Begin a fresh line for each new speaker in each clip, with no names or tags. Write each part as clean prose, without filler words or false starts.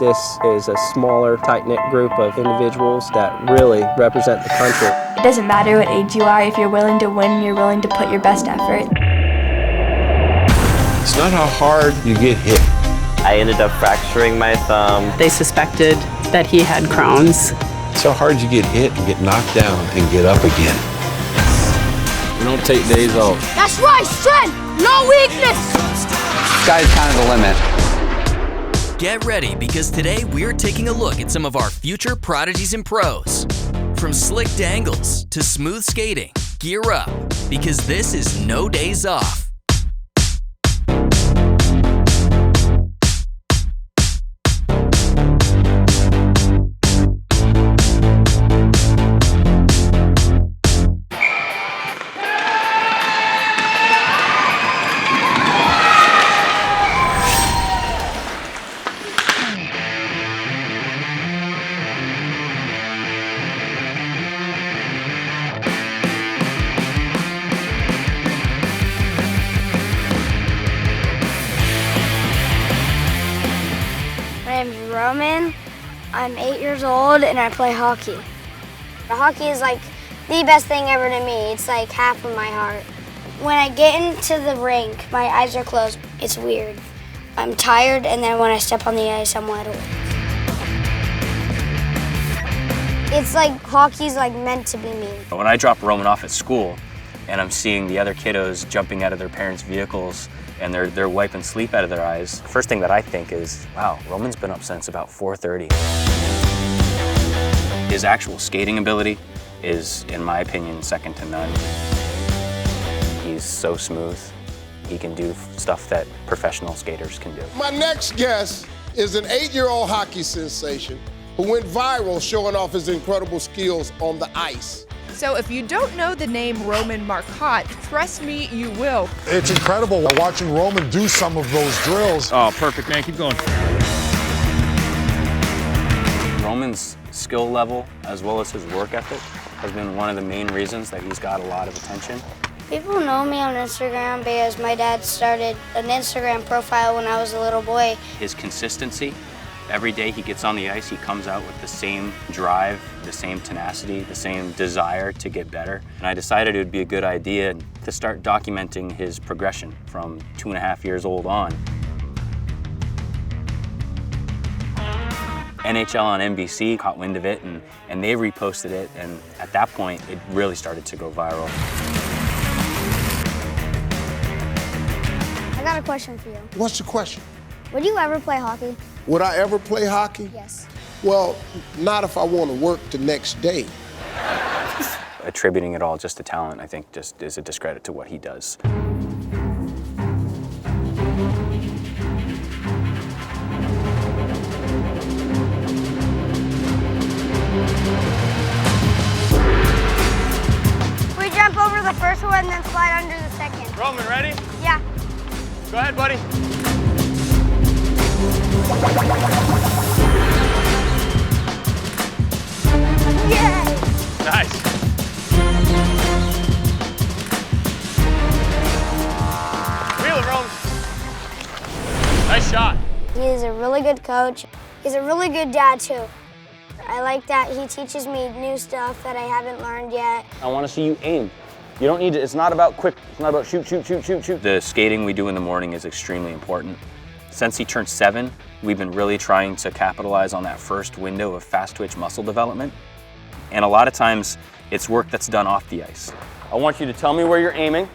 This is a smaller, tight-knit group of individuals that really represent the country.
It doesn't matter what age you are, if you're willing to win, you're willing to put your best effort.
It's not how hard you get hit.
I ended up fracturing my thumb.
They suspected that he had Crohn's.
It's how hard you get hit and get knocked down and get up again. We don't take days off.
That's right, strength, no weakness.
Sky's kind of the limit.
Get ready, because today we're taking a look at some of our future prodigies and pros. From slick dangles to smooth skating, gear up, because this is no days off.
My name's Roman. I'm 8 years old and I play hockey. Hockey is like the best thing ever to me. It's like half of my heart. When I get into the rink, my eyes are closed. It's weird. I'm tired, and then when I step on the ice, I'm wide awake. It's like hockey's like meant to be me.
When I drop Roman off at school and I'm seeing the other kiddos jumping out of their parents' vehicles and they're wiping sleep out of their eyes, first thing that I think is, wow, Roman's been up since about 4:30. His actual skating ability is, in my opinion, second to none. He's so smooth. He can do stuff that professional skaters can do.
My next guest is an 8-year-old hockey sensation who went viral showing off his incredible skills on the ice.
So if you don't know the name Roman Marcotte, trust me, you will.
It's incredible watching Roman do some of those drills.
Oh, perfect, man. Keep going.
Roman's skill level, as well as his work ethic, has been one of the main reasons that he's got a lot of attention.
People know me on Instagram because my dad started an Instagram profile when I was a little boy.
His consistency, every day he gets on the ice, he comes out with the same drive, the same tenacity, the same desire to get better. And I decided it would be a good idea to start documenting his progression from 2.5 years old on. NHL on NBC caught wind of it and they reposted it, and at that point it really started to go viral.
I got a question for you.
What's your question?
Would you ever play hockey?
Would I ever play hockey?
Yes.
Well, not if I want to work the next day.
Attributing it all just to talent, I think, just is a discredit to what he does.
We jump over the first one and then slide under the second.
Roman, ready?
Yeah.
Go ahead, buddy.
Yay!
Nice. Wheel it, Roman. Nice shot.
He is a really good coach. He's a really good dad, too. I like that he teaches me new stuff that I haven't learned yet.
I want to see you aim. You don't need to, it's not about quick, it's not about shoot, shoot, shoot, shoot, shoot. The skating we do in the morning is extremely important. Since he turned 7, we've been really trying to capitalize on that first window of fast twitch muscle development. And a lot of times, it's work that's done off the ice. I want you to tell me where you're aiming,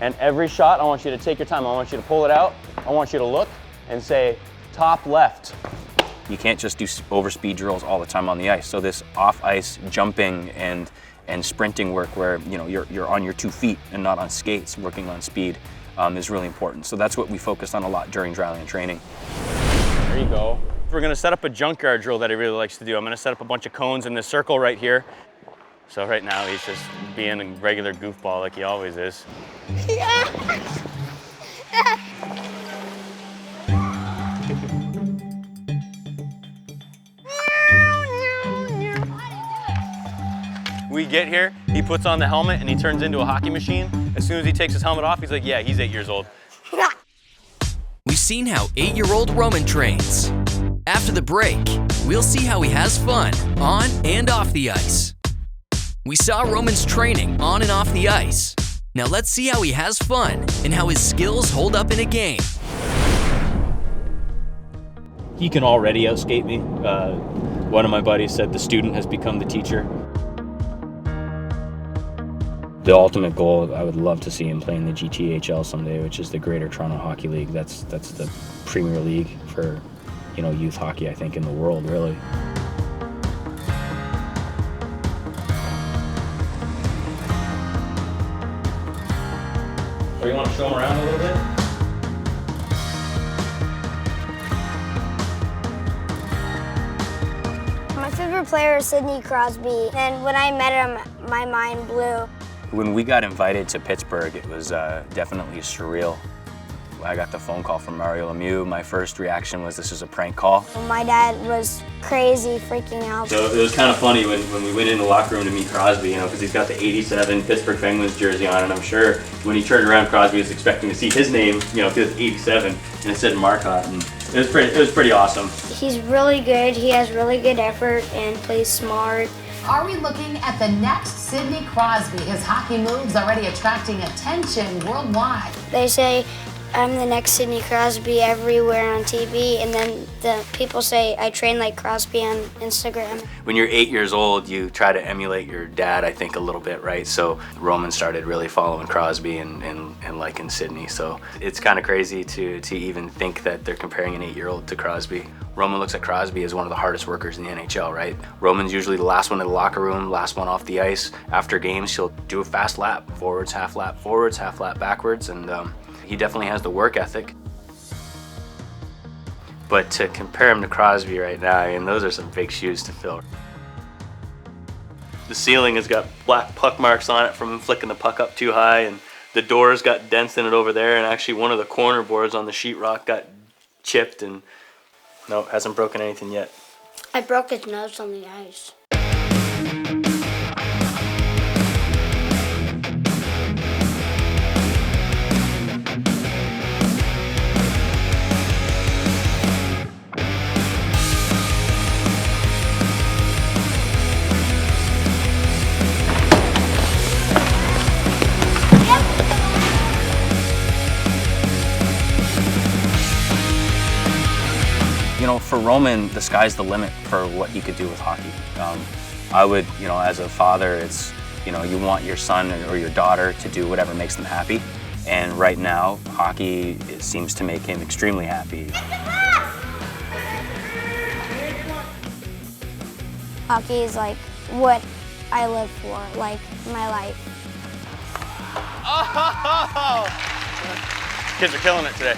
and every shot, I want you to take your time. I want you to pull it out. I want you to look and say, top left. You can't just do overspeed drills all the time on the ice. So this off-ice jumping and sprinting work where you're on your 2 feet and not on skates, working on speed, is really important. So that's what we focused on a lot during dryland training. There you go. We're gonna set up a junkyard drill that he really likes to do. I'm gonna set up a bunch of cones in this circle right here. So right now he's just being a regular goofball like he always is. We get here, he puts on the helmet and he turns into a hockey machine. As soon as he takes his helmet off, he's like, yeah, he's 8 years old.
We've seen how 8-year-old Roman trains. After the break, we'll see how he has fun on and off the ice. We saw Roman's training on and off the ice. Now let's see how he has fun and how his skills hold up in a game.
He can already outskate me. One of my buddies said the student has become the teacher. The ultimate goal, I would love to see him play in the GTHL someday, which is the Greater Toronto Hockey League. That's the premier league for, youth hockey, I think, in the world, really. So you want to show him around a little bit?
My favorite player is Sidney Crosby, and when I met him, my mind blew.
When we got invited to Pittsburgh, it was definitely surreal. I got the phone call from Mario Lemieux. My first reaction was this is a prank call.
My dad was crazy, freaking out.
So it was kind of funny when we went in the locker room to meet Crosby, because he's got the '87 Pittsburgh Penguins jersey on, and I'm sure when he turned around, Crosby was expecting to see his name, because it's '87, and it said Marcotte, and it was pretty awesome.
He's really good. He has really good effort and plays smart.
Are we looking at the next Sidney Crosby? His hockey moves already attracting attention worldwide.
They say I'm the next Sidney Crosby everywhere on TV, and then the people say I train like Crosby on Instagram.
When you're 8 years old, you try to emulate your dad, I think, a little bit, right? So Roman started really following Crosby and liking Sidney. So it's kind of crazy to even think that they're comparing an 8-year-old to Crosby. Roman looks at Crosby as one of the hardest workers in the NHL, right? Roman's usually the last one in the locker room, last one off the ice. After games, he'll do a fast lap, forwards, half lap backwards, and he definitely has the work ethic. But to compare him to Crosby right now, those are some big shoes to fill. The ceiling has got black puck marks on it from him flicking the puck up too high, and the door's got dents in it over there, and actually one of the corner boards on the sheetrock got chipped, and no, hasn't broken anything yet.
I broke his nose on the ice.
For Roman, the sky's the limit for what he could do with hockey. I would, as a father, it's, you want your son or your daughter to do whatever makes them happy. And right now, hockey, it seems to make him extremely happy.
Hockey is like what I live for, like my life.
Oh! Kids are killing it today.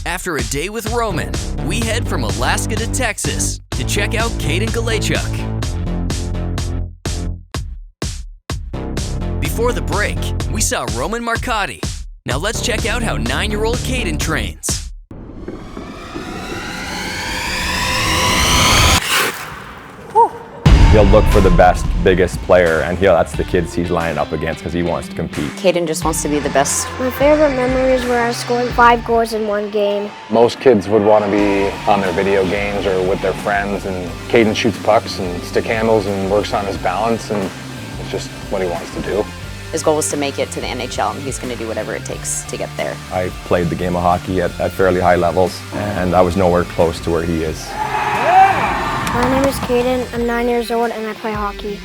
After a day with Roman, we head from Alaska to Texas to check out Caden Galechuk. Before the break, we saw Roman Marcotte. Now let's check out how 9-year-old Caden trains.
He'll look for the best, biggest player, and that's the kids he's lining up against because he wants to compete.
Caden just wants to be the best.
My favorite memory is where I scored 5 goals in one game.
Most kids would want to be on their video games or with their friends, and Caden shoots pucks and stick handles and works on his balance, and it's just what he wants to do.
His goal was to make it to the NHL, and he's going to do whatever it takes to get there.
I played the game of hockey at fairly high levels, and I was nowhere close to where he is.
My name is Caden, I'm 9 years old, and I play hockey.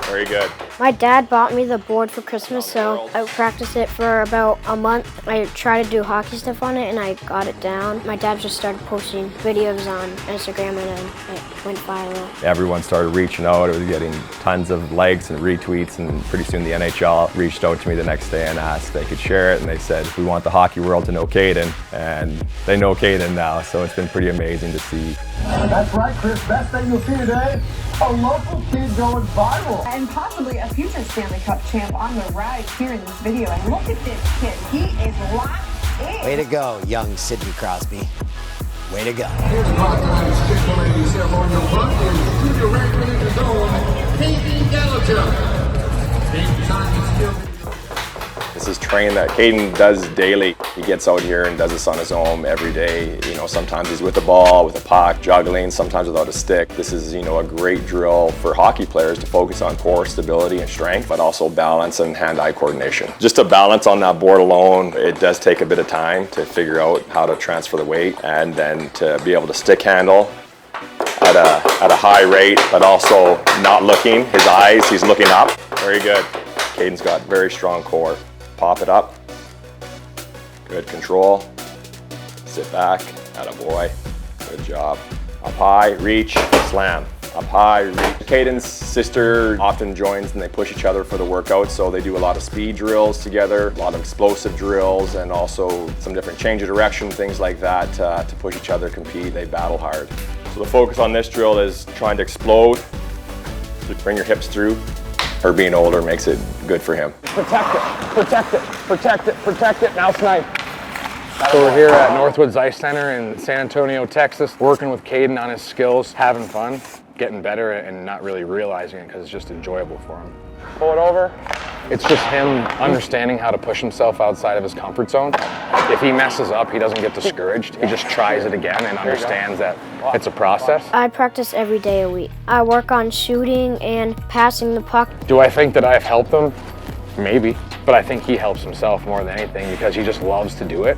Very good.
My dad bought me the board for Christmas, so I practiced it for about a month. I tried to do hockey stuff on it, and I got it down. My dad just started posting videos on Instagram, and then it went viral.
Everyone started reaching out. It was getting tons of likes and retweets, and pretty soon the NHL reached out to me the next day and asked if they could share it, and they said, we want the hockey world to know Caden, and they know Caden now, so it's been pretty amazing to see.
That's right, Chris. Best thing you'll see today, a local kid going viral.
And possibly a future Stanley Cup champ on the rise here in this video. And look at this kid. He is locked in.
Way to go, young Sidney Crosby. Way to go.
Here's Hawkeye's kick, ladies. On your front is junior ranked in his own, Caden Galechuk.
This is training that Caden does daily. He gets out here and does this on his own every day. You know, sometimes he's with the ball, with a puck, juggling, sometimes without a stick. This is, you know, a great drill for hockey players to focus on core stability and strength, but also balance and hand-eye coordination. Just to balance on that board alone, it does take a bit of time to figure out how to transfer the weight and then to be able to stick handle at a high rate, but also not looking. His eyes, he's looking up. Very good. Caden's got very strong core. Pop it up. Good control. Sit back. Attaboy. Good job. Up high, reach, slam. Up high, reach. Caden's sister often joins and they push each other for the workout, so they do a lot of speed drills together, a lot of explosive drills, and also some different change of direction, things like that to push each other, compete. They battle hard. So the focus on this drill is trying to explode, bring your hips through. Her being older makes it good for him.
Protect it, protect it, protect it, protect it, now snipe. So we're here at Northwoods Ice Center in San Antonio, Texas, working with Caden on his skills, having fun, getting better and not really realizing it because it's just enjoyable for him. Pull it over. It's just him understanding how to push himself outside of his comfort zone. If he messes up, he doesn't get discouraged. He just tries it again and understands that it's a process.
I practice every day a week. I work on shooting and passing the puck.
Do I think that I've helped him? Maybe, but I think he helps himself more than anything because he just loves to do it.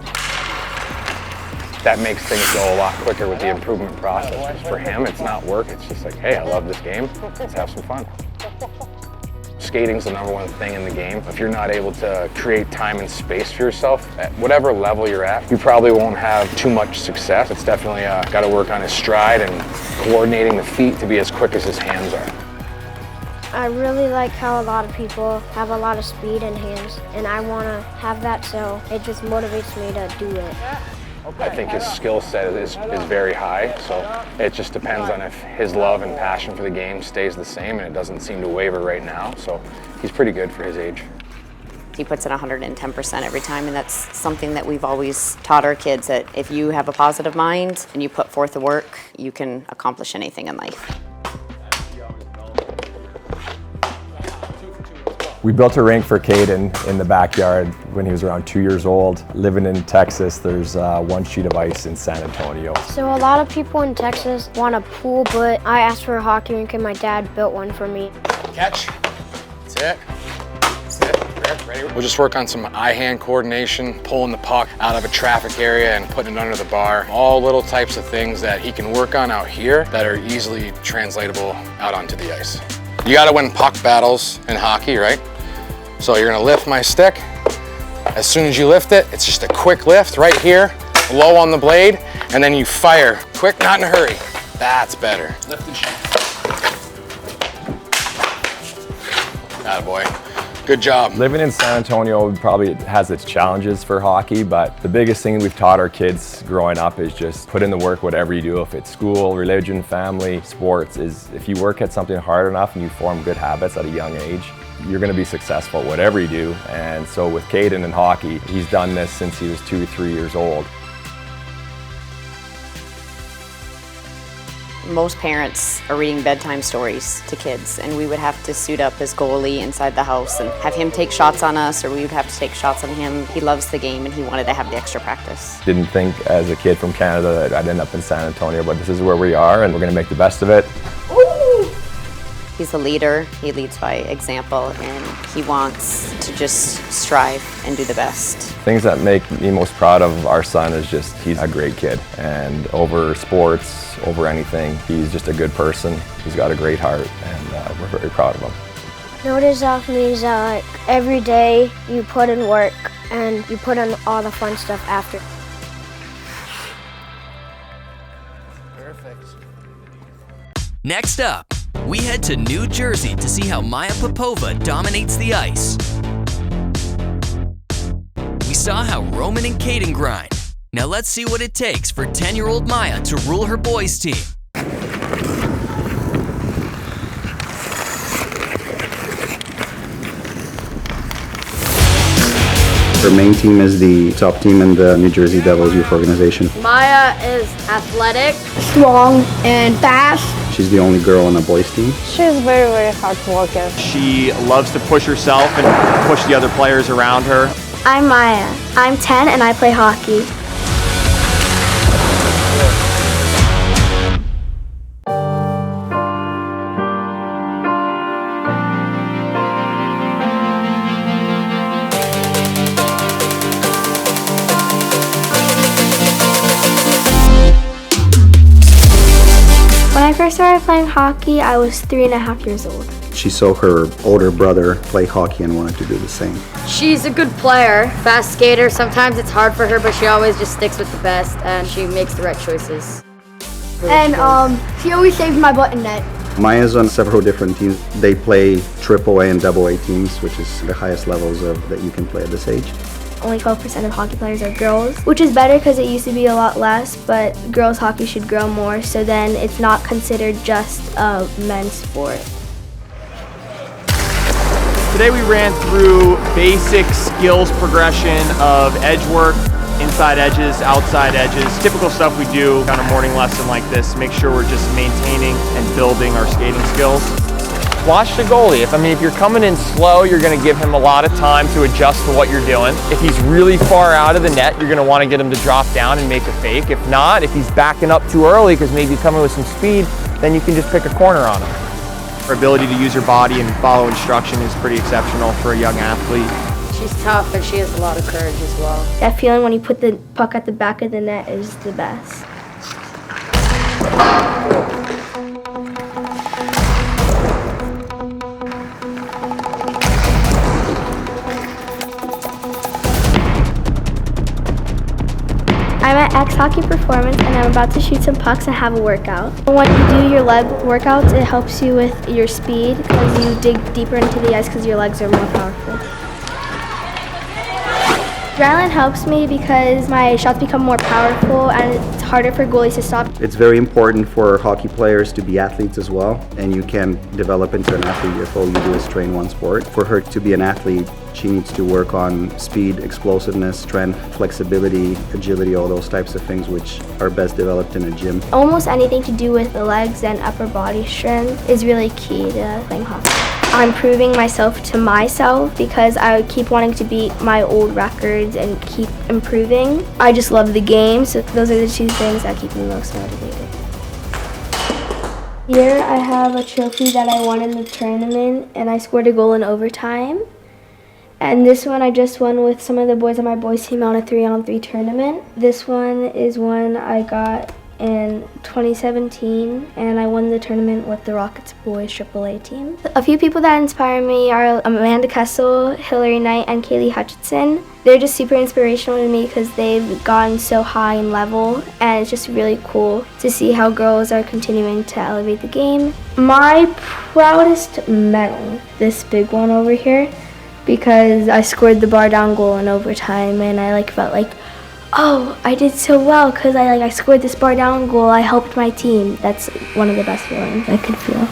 That makes things go a lot quicker with the improvement process. For him, it's not work. It's just like, hey, I love this game. Let's have some fun. Skating's the #1 thing in the game. If you're not able to create time and space for yourself, at whatever level you're at, you probably won't have too much success. It's definitely got to work on his stride and coordinating the feet to be as quick as his hands are.
I really like how a lot of people have a lot of speed and hands, and I want to have that, so it just motivates me to do it.
I think his skill set is very high, so it just depends on if his love and passion for the game stays the same, and it doesn't seem to waver right now, so he's pretty good for his age.
He puts in 110% every time, and that's something that we've always taught our kids, that if you have a positive mind and you put forth the work, you can accomplish anything in life.
We built a rink for Caden in the backyard when he was around 2 years old. Living in Texas, there's 1 sheet of ice in San Antonio.
So a lot of people in Texas want a pool, but I asked for a hockey rink and my dad built one for me.
Catch. That's it. That's it. Ready? We'll just work on some eye-hand coordination, pulling the puck out of a traffic area and putting it under the bar. All little types of things that he can work on out here that are easily translatable out onto the ice. You gotta win puck battles in hockey, right? So you're gonna lift my stick. As soon as you lift it, it's just a quick lift right here, low on the blade, and then you fire. Quick, not in a hurry. That's better. Lift and shoot. Attaboy. Good job.
Living in San Antonio probably has its challenges for hockey, but the biggest thing we've taught our kids growing up is just put in the work whatever you do. If it's school, religion, family, sports, is if you work at something hard enough and you form good habits at a young age, you're going to be successful whatever you do. And so with Caden in hockey, he's done this since he was 2 or 3 years old.
Most parents are reading bedtime stories to kids, and we would have to suit up as goalie inside the house and have him take shots on us, or we would have to take shots on him. He loves the game and he wanted to have the extra practice.
Didn't think as a kid from Canada that I'd end up in San Antonio, but this is where we are and we're going to make the best of it.
He's a leader, he leads by example, and he wants to just strive and do the best.
Things that make me most proud of our son is just he's a great kid, and over sports, over anything, he's just a good person. He's got a great heart, and we're very proud of him.
Notice off means every day you put in work and you put in all the fun stuff after.
Perfect. Next up, we head to New Jersey to see how Maya Popova dominates the ice. We saw how Roman and Caden grind. Now let's see what it takes for 10-year-old Maya to rule her boys' team.
Her main team is the top team in the New Jersey Devils youth organization.
Maya is athletic,
strong, and fast.
She's the only girl on a boys team.
She's very, very hard worker.
She loves to push herself and push the other players around her.
I'm Maya. I'm 10 and I play hockey. When I first started playing hockey, I was 3.5 years old.
She saw her older brother play hockey and wanted to do the same.
She's a good player, fast skater. Sometimes it's hard for her, but she always just sticks with the best and she makes the right choices.
And she always saves my butt in net.
Maya's on several different teams. They play AAA and AA teams, which is the highest levels that you can play at this age.
Only 12% of hockey players are girls, which is better because it used to be a lot less, but girls hockey should grow more, so then it's not considered just a men's sport.
Today we ran through basic skills progression of edge work, inside edges, outside edges, typical stuff we do on a morning lesson like this. Make sure we're just maintaining and building our skating skills. Watch the goalie. If you're coming in slow, you're going to give him a lot of time to adjust to what you're doing. If he's really far out of the net, you're going to want to get him to drop down and make a fake. If not, if he's backing up too early because maybe he's coming with some speed, then you can just pick a corner on him. Her ability to use her body and follow instruction is pretty exceptional for a young athlete.
She's tough and she has a lot of courage as well.
That feeling when you put the puck at the back of the net is the best. I'm at X Hockey Performance and I'm about to shoot some pucks and have a workout. When you do your leg workouts, it helps you with your speed because you dig deeper into the ice because your legs are more powerful. Adrenaline helps me because my shots become more powerful and it's harder for goalies to stop.
It's very important for hockey players to be athletes as well, and you can develop into an athlete if all you do is train one sport. For her to be an athlete, she needs to work on speed, explosiveness, strength, flexibility, agility, all those types of things which are best developed in a gym.
Almost anything to do with the legs and upper body strength is really key to playing hockey. I'm proving myself to myself because I keep wanting to beat my old records and keep improving. I just love the game, so those are the two things that keep me most motivated. Here I have a trophy that I won in the tournament and I scored a goal in overtime. And this one I just won with some of the boys on my boys team on a 3-on-3 tournament. This one is one I got in 2017 and I won the tournament with the Rockets boys AAA team. A few people that inspire me are Amanda Kessel, Hillary Knight, and Kaylee Hutchinson. They're just super inspirational to me because they've gotten so high in level and it's just really cool to see how girls are continuing to elevate the game. My proudest medal, this big one over here, because I scored the bar down goal in overtime and I felt like, oh, I did so well because I scored this bar down goal. I helped my team. That's one of the best feelings I could feel.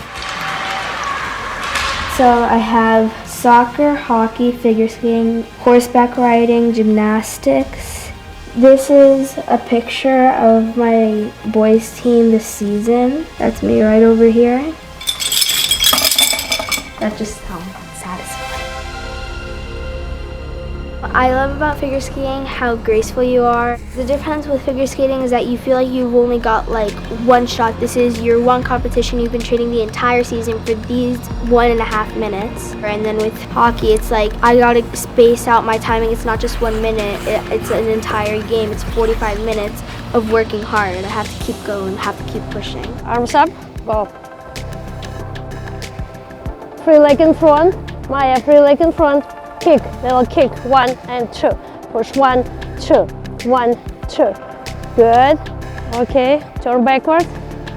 So I have soccer, hockey, figure skating, horseback riding, gymnastics. This is a picture of my boys team this season. That's me right over here. That just sounds satisfying. What I love about figure skating, how graceful you are. The difference with figure skating is that you feel like you've only got one shot. This is your one competition. You've been training the entire season for these 1.5 minutes. And then with hockey, it's like I gotta space out my timing. It's not just 1 minute, it's an entire game. It's 45 minutes of working hard. I have to keep going, have to keep pushing.
Arms up, go. Free leg in front, Maya, free leg in front. Kick, little kick, 1 and 2. Push 1, 2, 1, 2. Good. Okay, turn backward.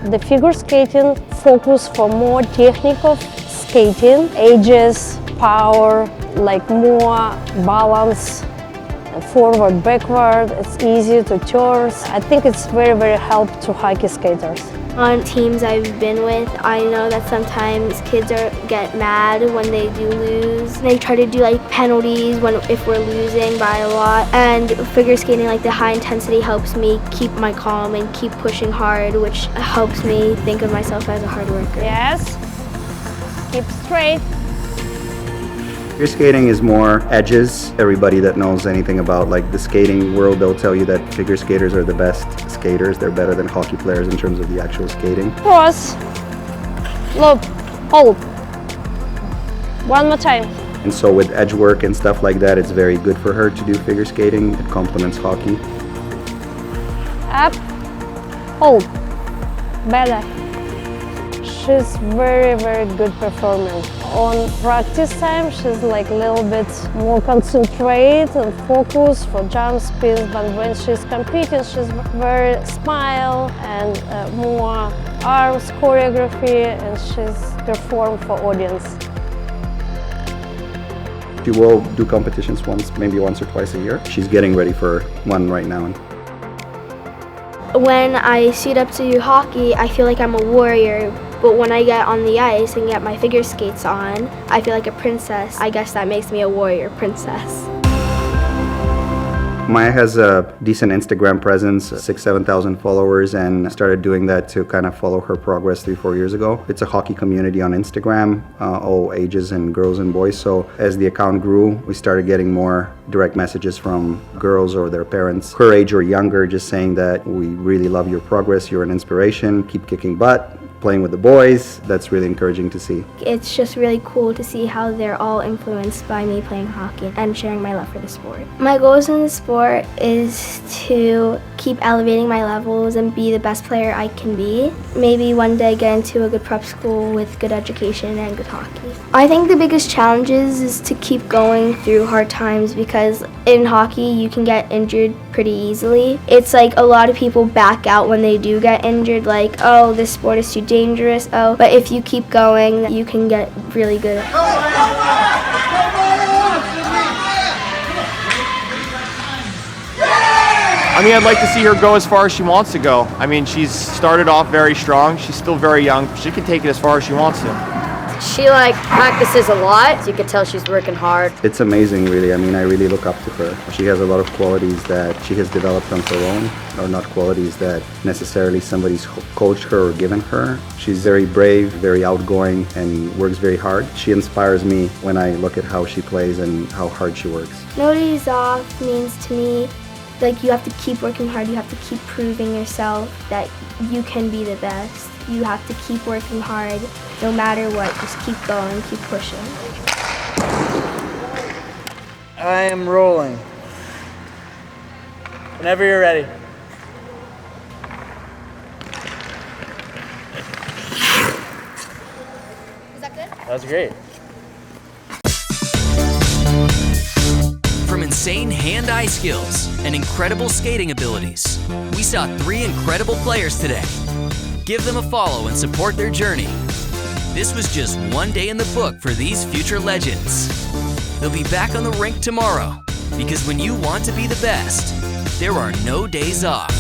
The figure skating focus for more technical skating, edges, power, more balance, forward, backward. It's easy to turn. I think it's very, very helpful to hockey skaters.
On teams I've been with, I know that sometimes kids get mad when they do lose. They try to do like penalties if we're losing by a lot. And figure skating, like the high intensity, helps me keep my calm and keep pushing hard, which helps me think of myself as a hard worker.
Yes. Keep straight.
Figure skating is more edges. Everybody that knows anything about like the skating world, they'll tell you that figure skaters are the best skaters. They're better than hockey players in terms of the actual skating.
Cross. Loop. Hold. One more time.
And so with edge work and stuff like that, it's very good for her to do figure skating. It complements hockey.
Up. Hold. Better. She's very, very good performer. On practice time, she's like a little bit more concentrated and focused for jump spins, but when she's competing, she's very smile and more arms choreography, and she's perform for audience.
She will do competitions maybe once or twice a year. She's getting ready for one right now.
When I suit up to do hockey, I feel like I'm a warrior. But when I get on the ice and get my figure skates on, I feel like a princess. I guess that makes me a warrior princess.
Maya has a decent Instagram presence, 6,000-7,000 followers, and started doing that to kind of follow her progress 3-4 years ago. It's a hockey community on Instagram, all ages and girls and boys. So as the account grew, we started getting more direct messages from girls or their parents, her age or younger, just saying that we really love your progress, you're an inspiration, keep kicking butt, playing with the boys. That's really encouraging to see.
It's just really cool to see how they're all influenced by me playing hockey and sharing my love for the sport. My goals in the sport is to keep elevating my levels and be the best player I can be. Maybe one day get into a good prep school with good education and good hockey. I think the biggest challenges is to keep going through hard times, because in hockey you can get injured pretty easily. It's like a lot of people back out when they do get injured, like, oh, this sport is too dangerous, oh, but if you keep going, you can get really good at it.
I mean, I'd like to see her go as far as she wants to go. I mean, she's started off very strong. She's still very young. She can take it as far as she wants to.
She practices a lot. You can tell she's working hard.
It's amazing, really. I mean, I really look up to her. She has a lot of qualities that she has developed on her own, or not qualities that necessarily somebody's coached her or given her. She's very brave, very outgoing, and works very hard. She inspires me when I look at how she plays and how hard she works.
No days off means to me, like, you have to keep working hard. You have to keep proving yourself that you can be the best. You have to keep working hard no matter what. Just keep going, keep pushing.
I am rolling. Whenever you're ready.
Was that good?
That was great.
From insane hand-eye skills and incredible skating abilities, we saw 3 incredible players today. Give them a follow and support their journey. This was just one day in the book for these future legends. They'll be back on the rink tomorrow, because when you want to be the best, there are no days off.